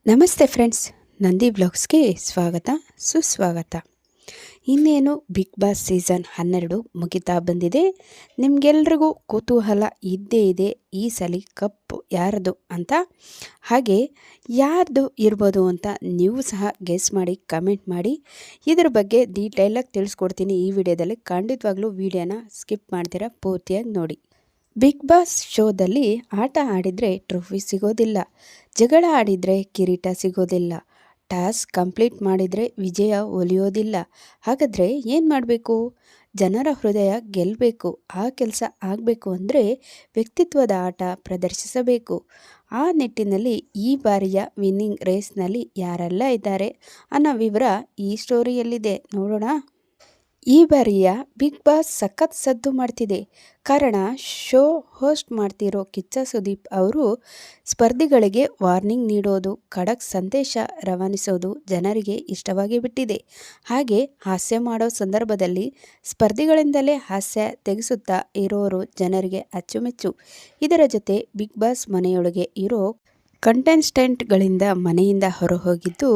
ನಮಸ್ತೆ ಫ್ರೆಂಡ್ಸ್, ನಂದಿ ಬ್ಲಾಗ್ಸ್ಗೆ ಸ್ವಾಗತ ಸುಸ್ವಾಗತ. ಇನ್ನೇನು ಬಿಗ್ ಬಾಸ್ ಸೀಸನ್ 12 ಮುಗಿತಾ ಬಂದಿದೆ. ನಿಮಗೆಲ್ರಿಗೂ ಕುತೂಹಲ ಇದ್ದೇ ಇದೆ, ಈ ಸಲ ಕಪ್ ಯಾರದು ಅಂತ. ಹಾಗೆ ಯಾರ್ದು ಇರ್ಬೋದು ಅಂತ ನೀವು ಸಹ ಗೆಸ್ ಮಾಡಿ ಕಮೆಂಟ್ ಮಾಡಿ. ಇದ್ರ ಬಗ್ಗೆ ಡೀಟೇಲಾಗಿ ತಿಳಿಸ್ಕೊಡ್ತೀನಿ ಈ ವಿಡಿಯೋದಲ್ಲಿ. ಖಂಡಿತವಾಗ್ಲೂ ವಿಡಿಯೋನ ಸ್ಕಿಪ್ ಮಾಡ್ತೀರಾ, ಪೂರ್ತಿಯಾಗಿ ನೋಡಿ. ಬಿಗ್ ಬಾಸ್ ಶೋದಲ್ಲಿ ಆಟ ಆಡಿದರೆ ಟ್ರೋಫಿ ಸಿಗೋದಿಲ್ಲ, ಜಗಳ ಆಡಿದರೆ ಕಿರೀಟ ಸಿಗೋದಿಲ್ಲ, ಟಾಸ್ಕ್ ಕಂಪ್ಲೀಟ್ ಮಾಡಿದರೆ ವಿಜಯ ಒಲಿಯೋದಿಲ್ಲ. ಹಾಗಾದರೆ ಏನು ಮಾಡಬೇಕು? ಜನರ ಹೃದಯ ಗೆಲ್ಲಬೇಕು. ಆ ಕೆಲಸ ಆಗಬೇಕು ಅಂದರೆ ವ್ಯಕ್ತಿತ್ವದ ಆಟ ಪ್ರದರ್ಶಿಸಬೇಕು. ಆ ನಿಟ್ಟಿನಲ್ಲಿ ಈ ಬಾರಿಯ ವಿನ್ನಿಂಗ್ ರೇಸ್ನಲ್ಲಿ ಯಾರೆಲ್ಲ ಇದ್ದಾರೆ ಅನ್ನೋ ವಿವರ ಈ ಸ್ಟೋರಿಯಲ್ಲಿದೆ, ನೋಡೋಣ. ಈ ಬಾರಿಯ ಬಿಗ್ ಬಾಸ್ ಸಖತ್ ಸದ್ದು ಮಾಡ್ತಿದೆ. ಕಾರಣ, ಶೋ ಹೋಸ್ಟ್ ಮಾಡ್ತಿರೋ ಕಿಚ್ಚ ಸುದೀಪ್ ಅವರು ಸ್ಪರ್ಧಿಗಳಿಗೆ ವಾರ್ನಿಂಗ್ ನೀಡೋದು, ಖಡಕ್ ಸಂದೇಶ ರವಾನಿಸೋದು ಜನರಿಗೆ ಇಷ್ಟವಾಗಿ ಬಿಟ್ಟಿದೆ. ಹಾಗೆ ಹಾಸ್ಯ ಮಾಡೋ ಸಂದರ್ಭದಲ್ಲಿ ಸ್ಪರ್ಧಿಗಳಿಂದಲೇ ಹಾಸ್ಯ ತೆಗೆಸುತ್ತಾ ಇರೋರು ಜನರಿಗೆ ಅಚ್ಚುಮೆಚ್ಚು. ಇದರ ಜೊತೆ ಬಿಗ್ ಬಾಸ್ ಮನೆಯೊಳಗೆ ಇರೋ ಕಂಟೆಸ್ಟೆಂಟ್ಗಳಿಂದ ಮನೆಯಿಂದ ಹೊರಹೋಗಿದ್ದು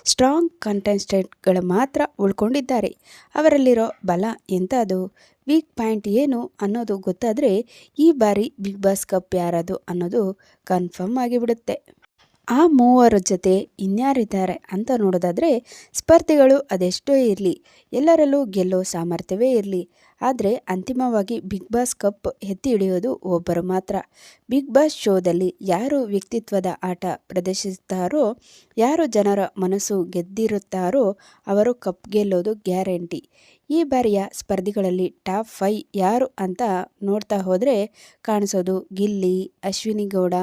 ಸ್ಟ್ರಾಂಗ್ ಕಂಟೆಸ್ಟೆಂಟ್ಗಳು ಮಾತ್ರ ಉಳ್ಕೊಂಡಿದ್ದಾರೆ. ಅವರಲ್ಲಿರೋ ಬಲ ಎಂಥದ್ದು, ವೀಕ್ ಪಾಯಿಂಟ್ ಏನು ಅನ್ನೋದು ಗೊತ್ತಾದರೆ ಈ ಬಾರಿ ಬಿಗ್ ಬಾಸ್ ಕಪ್ ಯಾರದು ಅನ್ನೋದು ಕನ್ಫರ್ಮ್ ಆಗಿಬಿಡುತ್ತೆ. ಆ ಮೂವರ ಜೊತೆ ಇನ್ಯಾರಿದ್ದಾರೆ ಅಂತ ನೋಡೋದಾದರೆ, ಸ್ಪರ್ಧಿಗಳು ಅದೆಷ್ಟೋ ಇರಲಿ, ಎಲ್ಲರಲ್ಲೂ ಗೆಲ್ಲೋ ಸಾಮರ್ಥ್ಯವೇ ಇರಲಿ, ಆದರೆ ಅಂತಿಮವಾಗಿ ಬಿಗ್ ಬಾಸ್ ಕಪ್ ಎತ್ತಿ ಹಿಡಿಯೋದು ಒಬ್ಬರು ಮಾತ್ರ. ಬಿಗ್ ಬಾಸ್ ಶೋದಲ್ಲಿ ಯಾರು ವ್ಯಕ್ತಿತ್ವದ ಆಟ ಪ್ರದರ್ಶಿಸುತ್ತಾರೋ, ಯಾರು ಜನರ ಮನಸ್ಸು ಗೆದ್ದಿರುತ್ತಾರೋ ಅವರು ಕಪ್ ಗೆಲ್ಲೋದು ಗ್ಯಾರಂಟಿ. ಈ ಬಾರಿಯ ಸ್ಪರ್ಧಿಗಳಲ್ಲಿ ಟಾಪ್ 5 ಯಾರು ಅಂತ ನೋಡ್ತಾ ಹೋದರೆ ಕಾಣಿಸೋದು ಗಿಲ್ಲಿ, ಅಶ್ವಿನಿ ಗೌಡ,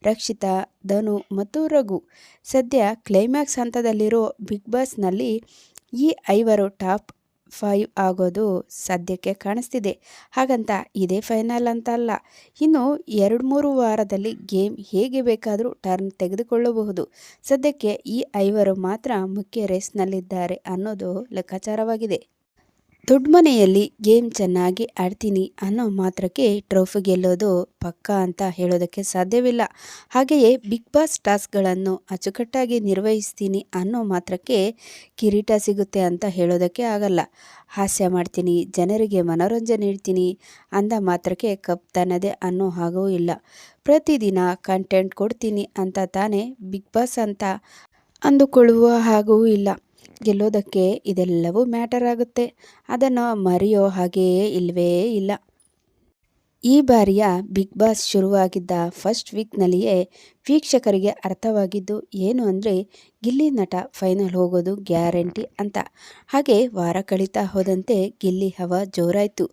ರಕ್ಷಿತಾ, ಧನು ಮತ್ತು ರಘು. ಸದ್ಯ ಕ್ಲೈಮ್ಯಾಕ್ಸ್ ಹಂತದಲ್ಲಿರೋ ಬಿಗ್ ಬಾಸ್ನಲ್ಲಿ ಈ 5 ಟಾಪ್ 5 ಆಗೋದು ಸದ್ಯಕ್ಕೆ ಕಾಣಿಸ್ತಿದೆ. ಹಾಗಂತ ಇದೇ ಫೈನಲ್ ಅಂತ ಅಲ್ಲ, ಇನ್ನು 2-3 ವಾರದಲ್ಲಿ ಗೇಮ್ ಹೇಗೆ ಬೇಕಾದರೂ ಟರ್ನ್ ತೆಗೆದುಕೊಳ್ಳಬಹುದು. ಸದ್ಯಕ್ಕೆ ಈ 5 ಮಾತ್ರ ಮುಖ್ಯ ರೇಸ್ನಲ್ಲಿದ್ದಾರೆ ಅನ್ನೋದು ಲೆಕ್ಕಾಚಾರವಾಗಿದೆ. ದೊಡ್ಡ ಮನೆಯಲ್ಲಿ ಗೇಮ್ ಚೆನ್ನಾಗಿ ಆಡ್ತೀನಿ ಅನ್ನೋ ಮಾತ್ರಕ್ಕೆ ಟ್ರೋಫಿ ಗೆಲ್ಲೋದು ಪಕ್ಕಾ ಅಂತ ಹೇಳೋದಕ್ಕೆ ಸಾಧ್ಯವಿಲ್ಲ. ಹಾಗೆಯೇ ಬಿಗ್ ಬಾಸ್ ಟಾಸ್ಕ್ಗಳನ್ನು ಅಚ್ಚುಕಟ್ಟಾಗಿ ನಿರ್ವಹಿಸ್ತೀನಿ ಅನ್ನೋ ಮಾತ್ರಕ್ಕೆ ಕಿರೀಟ ಸಿಗುತ್ತೆ ಅಂತ ಹೇಳೋದಕ್ಕೆ ಆಗಲ್ಲ. ಹಾಸ್ಯ ಮಾಡ್ತೀನಿ, ಜನರಿಗೆ ಮನೋರಂಜನೆ ನೀಡ್ತೀನಿ ಅಂದ ಮಾತ್ರಕ್ಕೆ ಕಪ್ ತನ್ನದೇ ಅನ್ನೋ ಹಾಗೂ ಇಲ್ಲ. ಪ್ರತಿದಿನ ಕಂಟೆಂಟ್ ಕೊಡ್ತೀನಿ ಅಂತ ತಾನೇ ಬಿಗ್ ಬಾಸ್ ಅಂತ ಅಂದುಕೊಳ್ಳುವ ಹಾಗೂ ಇಲ್ಲ. ಗೆಲ್ಲೋದಕ್ಕೆ ಇದೆಲ್ಲವೂ ಮ್ಯಾಟರ್ ಆಗುತ್ತೆ, ಅದನ್ನು ಮರೆಯೋ ಹಾಗೆಯೇ ಇಲ್ಲವೇ ಇಲ್ಲ. ಈ ಬಾರಿಯ ಬಿಗ್ ಬಾಸ್ ಶುರುವಾಗಿದ್ದ ಫಸ್ಟ್ ವೀಕ್ನಲ್ಲಿಯೇ ವೀಕ್ಷಕರಿಗೆ ಅರ್ಥವಾಗಿದ್ದು ಏನು ಅಂದರೆ, ಗಿಲ್ಲಿ ನಟ ಫೈನಲ್ ಹೋಗೋದು ಗ್ಯಾರಂಟಿ ಅಂತ. ಹಾಗೆ ವಾರ ಕಳೀತಾ ಹೋದಂತೆ ಗಿಲ್ಲಿ ಹವಾ ಜೋರಾಯಿತು.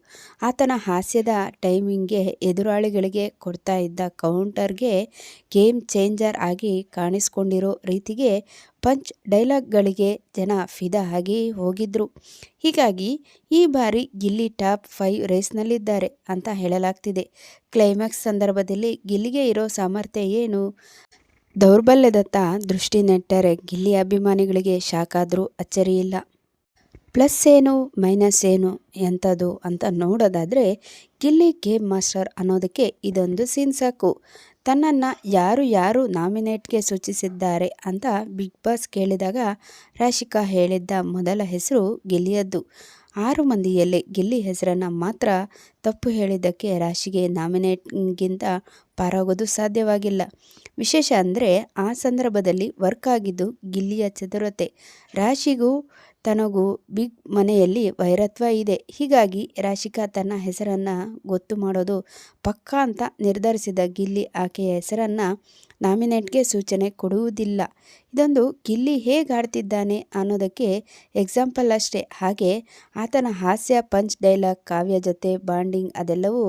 ಆತನ ಹಾಸ್ಯದ ಟೈಮಿಂಗ್ಗೆ, ಎದುರಾಳಿಗಳಿಗೆ ಕೊಡ್ತಾ ಇದ್ದ ಕೌಂಟರ್ಗೆ, ಗೇಮ್ ಚೇಂಜರ್ ಆಗಿ ಕಾಣಿಸ್ಕೊಂಡಿರೋ ರೀತಿಗೆ, ಪಂಚ್ ಡೈಲಾಗ್ಗಳಿಗೆ ಜನ ಫಿದಾ ಆಗಿ ಹೋಗಿದ್ರು. ಹೀಗಾಗಿ ಈ ಬಾರಿ ಗಿಲ್ಲಿ ಟಾಪ್ 5 ರೇಸ್ನಲ್ಲಿದ್ದಾರೆ ಅಂತ ಹೇಳಲಾಗ್ತಿದೆ. ಕ್ಲೈಮ್ಯಾಕ್ಸ್ ಸಂದರ್ಭದಲ್ಲಿ ಗಿಲ್ಲಿಗೆ ಇರೋ ಸಾಮರ್ಥ್ಯ ಏನು? ದೌರ್ಬಲ್ಯದತ್ತ ದೃಷ್ಟಿ ನೆಟ್ಟರೆ ಗಿಲ್ಲಿ ಅಭಿಮಾನಿಗಳಿಗೆ ಶಾಕ್ ಆದರೂ ಅಚ್ಚರಿಯಿಲ್ಲ. ಪ್ಲಸ್ ಏನು ಮೈನಸ್ ಏನು ಎಂಥದ್ದು ಅಂತ ನೋಡೋದಾದರೆ, ಗಿಲ್ಲಿ ಗೇಮ್ ಮಾಸ್ಟರ್ ಅನ್ನೋದಕ್ಕೆ ಇದೊಂದು ಸೀನ್ ಸಾಕು. ತನ್ನನ್ನು ಯಾರು ಯಾರು ನಾಮಿನೇಟ್ಗೆ ಸೂಚಿಸಿದ್ದಾರೆ ಅಂತ ಬಿಗ್ ಬಾಸ್ ಕೇಳಿದಾಗ ರಾಶಿಕಾ ಹೇಳಿದ್ದ ಮೊದಲ ಹೆಸರು ಗಿಲ್ಲಿಯದ್ದು. 6 ಮಂದಿಯಲ್ಲಿ ಗಿಲ್ಲಿ ಹೆಸರನ್ನು ಮಾತ್ರ ತಪ್ಪು ಹೇಳಿದ್ದಕ್ಕೆ ರಾಶಿಗೆ ನಾಮಿನೇಟ್ಗಿಂತ ಪಾರಾಗೋದು ಸಾಧ್ಯವಾಗಿಲ್ಲ. ವಿಶೇಷ ಅಂದರೆ ಆ ಸಂದರ್ಭದಲ್ಲಿ ವರ್ಕ್ ಆಗಿದ್ದು ಗಿಲ್ಲಿಯ ಚತುರತೆ. ರಾಶಿಗೂ ತನಗೂ ಬಿಗ್ ಮನೆಯಲ್ಲಿ ವೈರತ್ವ ಇದೆ. ಹೀಗಾಗಿ ರಾಶಿಕಾ ತನ್ನ ಹೆಸರನ್ನು ಗೊತ್ತು ಮಾಡೋದು ಪಕ್ಕಾ ಅಂತ ನಿರ್ಧರಿಸಿದ ಗಿಲ್ಲಿ ಆಕೆಯ ಹೆಸರನ್ನು ನಾಮಿನೇಟ್ಗೆ ಸೂಚನೆ ಕೊಡುವುದಿಲ್ಲ. ಇದೊಂದು ಗಿಲ್ಲಿ ಹೇಗೆ ಆಡ್ತಿದ್ದಾನೆ ಅನ್ನೋದಕ್ಕೆ ಎಕ್ಸಾಂಪಲ್ ಅಷ್ಟೇ. ಹಾಗೆ ಆತನ ಹಾಸ್ಯ, ಪಂಚ್ ಡೈಲಾಗ್, ಕಾವ್ಯ ಜೊತೆ ಬಾಂಡಿಂಗ್ ಅದೆಲ್ಲವೂ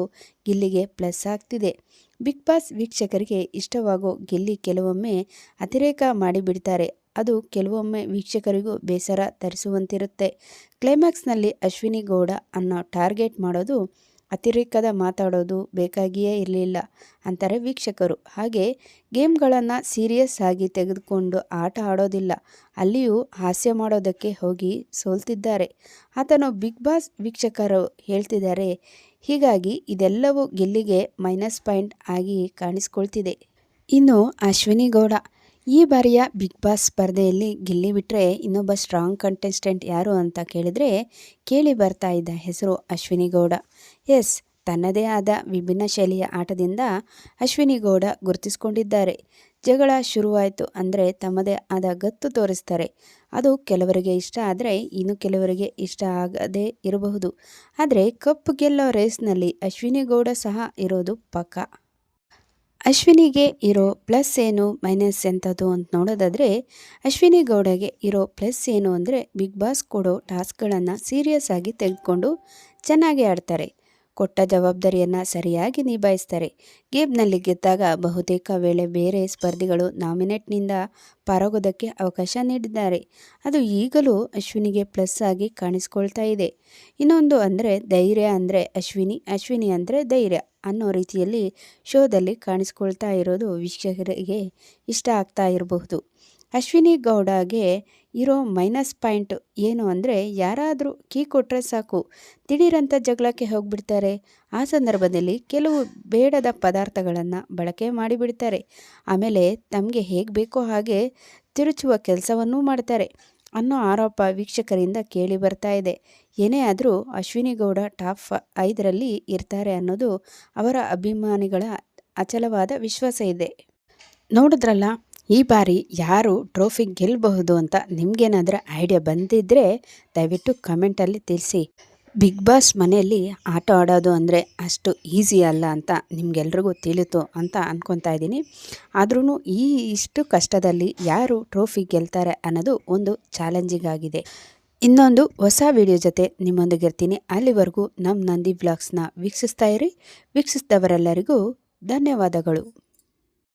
ಗಿಲ್ಲಿಗೆ ಪ್ಲಸ್ ಆಗ್ತಿದೆ. ಬಿಗ್ ಬಾಸ್ ವೀಕ್ಷಕರಿಗೆ ಇಷ್ಟವಾಗೋ ಗಿಲ್ಲಿ ಕೆಲವೊಮ್ಮೆ ಅತಿರೇಕ ಮಾಡಿಬಿಡ್ತಾರೆ. ಅದು ಕೆಲವೊಮ್ಮೆ ವೀಕ್ಷಕರಿಗೂ ಬೇಸರ ತರಿಸುವಂತಿರುತ್ತೆ. ಕ್ಲೈಮ್ಯಾಕ್ಸ್ನಲ್ಲಿ ಅಶ್ವಿನಿ ಗೌಡ ಅನ್ನೋ ಟಾರ್ಗೆಟ್ ಮಾಡೋದು, ಅತಿರೇಕದ ಮಾತಾಡೋದು ಬೇಕಾಗಿಯೇ ಇರಲಿಲ್ಲ ಅಂತಾರೆ ವೀಕ್ಷಕರು. ಹಾಗೆ ಗೇಮ್ಗಳನ್ನು ಸೀರಿಯಸ್ ಆಗಿ ತೆಗೆದುಕೊಂಡು ಆಟ ಆಡೋದಿಲ್ಲ, ಅಲ್ಲಿಯೂ ಹಾಸ್ಯ ಮಾಡೋದಕ್ಕೆ ಹೋಗಿ ಸೋಲ್ತಿದ್ದಾರೆ. ಆತನು ಬಿಗ್ ಬಾಸ್ ವೀಕ್ಷಕರು ಹೇಳ್ತಿದ್ದಾರೆ. ಹೀಗಾಗಿ ಇದೆಲ್ಲವೂ ಗಿಲ್ಲಿಗೆ ಮೈನಸ್ ಪಾಯಿಂಟ್ ಆಗಿ ಕಾಣಿಸ್ಕೊಳ್ತಿದೆ. ಇನ್ನು ಅಶ್ವಿನಿ ಗೌಡ ಈ ಬಾರಿಯ ಬಿಗ್ ಬಾಸ್ ಸ್ಪರ್ಧೆಯಲ್ಲಿ ಗಿಲ್ಲಿ ಬಿಟ್ಟರೆ ಇನ್ನೊಬ್ಬ ಸ್ಟ್ರಾಂಗ್ ಕಂಟೆಸ್ಟೆಂಟ್ ಯಾರು ಅಂತ ಕೇಳಿದರೆ ಕೇಳಿ ಬರ್ತಾ ಇದ್ದ ಹೆಸರು ಅಶ್ವಿನಿ ಗೌಡ. ಎಸ್, ತನ್ನದೇ ಆದ ವಿಭಿನ್ನ ಶೈಲಿಯ ಆಟದಿಂದ ಅಶ್ವಿನಿ ಗೌಡ ಗುರುತಿಸಿಕೊಂಡಿದ್ದಾರೆ. ಜಗಳ ಶುರುವಾಯಿತು ಅಂದರೆ ತಮ್ಮದೇ ಆದ ಗತ್ತು ತೋರಿಸ್ತಾರೆ. ಅದು ಕೆಲವರಿಗೆ ಇಷ್ಟ ಆದರೆ ಇನ್ನು ಕೆಲವರಿಗೆ ಇಷ್ಟ ಆಗದೇ ಇರಬಹುದು. ಆದರೆ ಕಪ್ ಗೆಲ್ಲೋ ರೇಸ್ನಲ್ಲಿ ಅಶ್ವಿನಿ ಗೌಡ ಸಹ ಇರೋದು ಪಕ್ಕಾ. ಅಶ್ವಿನಿಗೆ ಇರೋ ಪ್ಲಸ್ ಏನು ಮೈನಸ್ ಎಂಥದ್ದು ಅಂತ ನೋಡೋದಾದರೆ, ಅಶ್ವಿನಿ ಗೌಡಗೆ ಇರೋ ಪ್ಲಸ್ ಏನು ಅಂದರೆ ಬಿಗ್ ಬಾಸ್ ಕೊಡೋ ಟಾಸ್ಕ್ಗಳನ್ನು ಸೀರಿಯಸ್ ಆಗಿ ತೆಗೆದುಕೊಂಡು ಚೆನ್ನಾಗಿ ಆಡ್ತಾರೆ. ಕೊಟ್ಟ ಜವಾಬ್ದಾರಿಯನ್ನು ಸರಿಯಾಗಿ ನಿಭಾಯಿಸ್ತಾರೆ. ಗೇಮ್ನಲ್ಲಿ ಗೆದ್ದಾಗ ಬಹುತೇಕ ವೇಳೆ ಬೇರೆ ಸ್ಪರ್ಧಿಗಳು ನಾಮಿನೇಟ್ನಿಂದ ಪಾರಾಗೋದಕ್ಕೆ ಅವಕಾಶ ನೀಡಿದ್ದಾರೆ. ಅದು ಈಗಲೂ ಅಶ್ವಿನಿಗೆ ಪ್ಲಸ್ ಆಗಿ ಕಾಣಿಸ್ಕೊಳ್ತಾ ಇದೆ. ಇನ್ನೊಂದು ಅಂದರೆ ಧೈರ್ಯ ಅಂದರೆ ಅಶ್ವಿನಿ ಅಂದರೆ ಧೈರ್ಯ ಅನ್ನೋ ರೀತಿಯಲ್ಲಿ ಶೋದಲ್ಲಿ ಕಾಣಿಸ್ಕೊಳ್ತಾ ಇರೋದು ವೀಕ್ಷಕರಿಗೆ ಇಷ್ಟ ಆಗ್ತಾ ಇರಬಹುದು. ಅಶ್ವಿನಿ ಗೌಡಗೆ ಇರೋ ಮೈನಸ್ ಪಾಯಿಂಟ್ ಏನು ಅಂದರೆ ಯಾರಾದರೂ ಕೀ ಕೊಟ್ಟರೆ ಸಾಕು ದಿಢೀರಂತ ಜಗಳಕ್ಕೆ ಹೋಗಿಬಿಡ್ತಾರೆ. ಆ ಸಂದರ್ಭದಲ್ಲಿ ಕೆಲವು ಬೇಡದ ಪದಾರ್ಥಗಳನ್ನು ಬಳಕೆ ಮಾಡಿಬಿಡ್ತಾರೆ. ಆಮೇಲೆ ತಮಗೆ ಹೇಗೆ ಬೇಕೋ ಹಾಗೆ ತಿರುಚುವ ಕೆಲಸವನ್ನೂ ಮಾಡ್ತಾರೆ ಅನ್ನೋ ಆರೋಪ ವೀಕ್ಷಕರಿಂದ ಕೇಳಿ ಬರ್ತಾ ಇದೆ. ಏನೇ ಆದರೂ ಅಶ್ವಿನಿ ಗೌಡ ಟಾಪ್ 5ರಲ್ಲಿ ಇರ್ತಾರೆ ಅನ್ನೋದು ಅವರ ಅಭಿಮಾನಿಗಳ ಅಚಲವಾದ ವಿಶ್ವಾಸ ಇದೆ. ನೋಡಿದ್ರಲ್ಲ, ಈ ಬಾರಿ ಯಾರು ಟ್ರೋಫಿ ಗೆಲ್ಲಬಹುದು ಅಂತ ನಿಮಗೇನಾದರೂ ಐಡಿಯಾ ಬಂದಿದ್ದರೆ ದಯವಿಟ್ಟು ಕಮೆಂಟಲ್ಲಿ ತಿಳಿಸಿ. ಬಿಗ್ ಬಾಸ್ ಮನೆಯಲ್ಲಿ ಆಟ ಆಡೋದು ಅಂದರೆ ಅಷ್ಟು ಈಸಿ ಅಲ್ಲ ಅಂತ ನಿಮಗೆಲ್ರಿಗೂ ತಿಳಿತು ಅಂತ ಅಂದ್ಕೊತಾ ಇದ್ದೀನಿ. ಆದ್ರೂ ಇಷ್ಟು ಕಷ್ಟದಲ್ಲಿ ಯಾರು ಟ್ರೋಫಿ ಗೆಲ್ತಾರೆ ಅನ್ನೋದು ಒಂದು ಚಾಲೆಂಜಿಂಗ್ ಆಗಿದೆ. ಇನ್ನೊಂದು ಹೊಸ ವಿಡಿಯೋ ಜೊತೆ ನಿಮ್ಮೊಂದಿಗಿರ್ತೀನಿ. ಅಲ್ಲಿವರೆಗೂ ನಮ್ಮ ನಂದಿ ವ್ಲಾಗ್ಸ್ನ ವೀಕ್ಷಿಸ್ತಾ ಇರಿ. ವೀಕ್ಷಿಸಿದವರೆಲ್ಲರಿಗೂ ಧನ್ಯವಾದಗಳು.